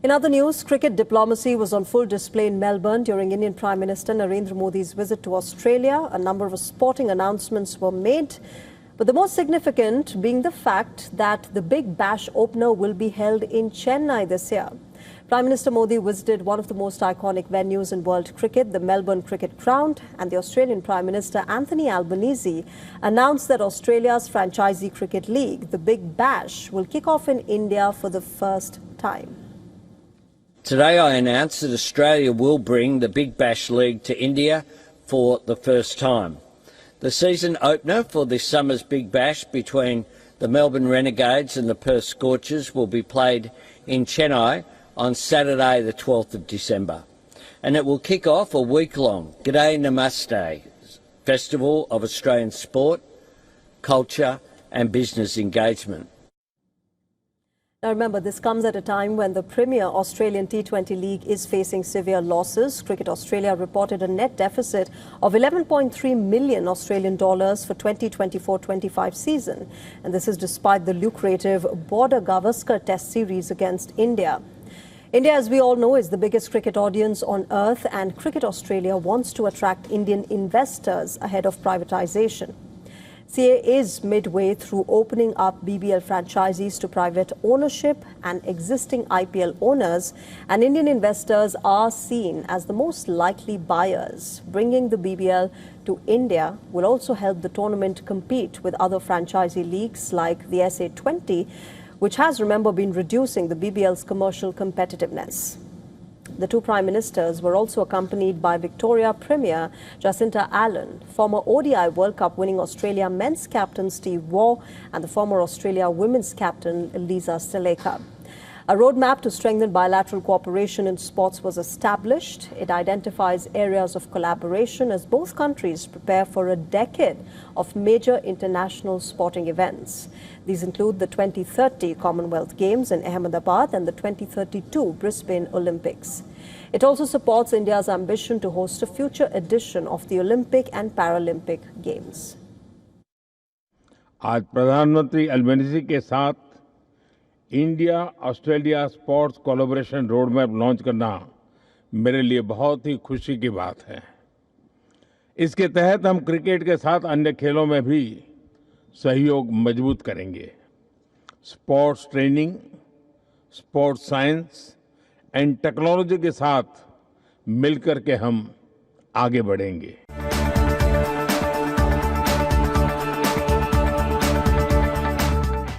In other news, cricket diplomacy was on full display in Melbourne during Indian Prime Minister Narendra Modi's visit to Australia. A number of sporting announcements were made, but the most significant being the fact that the Big Bash opener will be held in Chennai this year. Prime Minister Modi visited one of the most iconic venues in world cricket, the Melbourne Cricket Ground, and the Australian Prime Minister Anthony Albanese announced that Australia's franchisee cricket league, the Big Bash, will kick off in India for the first time. Today I announced that Australia will bring the Big Bash League to India for the first time. The season opener for this summer's Big Bash between the Melbourne Renegades and the Perth Scorchers will be played in Chennai on Saturday the 12th of December. And it will kick off a week-long G'day Namaste festival of Australian sport, culture and business engagement. Now remember, this comes at a time when the premier Australian T20 League is facing severe losses. Cricket Australia reported a net deficit of 11.3 million Australian dollars for 2024-25 season. And this is despite the lucrative Border-Gavaskar Test series against India. India, as we all know, is the biggest cricket audience on earth, and Cricket Australia wants to attract Indian investors ahead of privatisation. CA is midway through opening up BBL franchisees to private ownership and existing IPL owners, and Indian investors are seen as the most likely buyers. Bringing the BBL to India will also help the tournament compete with other franchisee leagues like the SA20, which has, remember, been reducing the BBL's commercial competitiveness. The two prime ministers were also accompanied by Victoria Premier Jacinta Allen, former ODI World Cup winning Australia men's captain Steve Waugh, and the former Australia women's captain Lisa Steleka. A roadmap to strengthen bilateral cooperation in sports was established. It identifies areas of collaboration as both countries prepare for a decade of major international sporting events. These include the 2030 Commonwealth Games in Ahmedabad and the 2032 Brisbane Olympics. It also supports India's ambition to host a future edition of the Olympic and Paralympic Games. आज प्रधानमंत्री अल्बेनीज़ी के साथ India Australia sports collaboration road map launch करना मेरे लिए बहुत ही खुशी की बात है। इसके तहत हम क्रिकेट के साथ अन्य खेलों में भी सहयोग मजबूत करेंगे। Sports training, sports science and technology के साथ मिलकर के हम आगे बढ़ेंगे।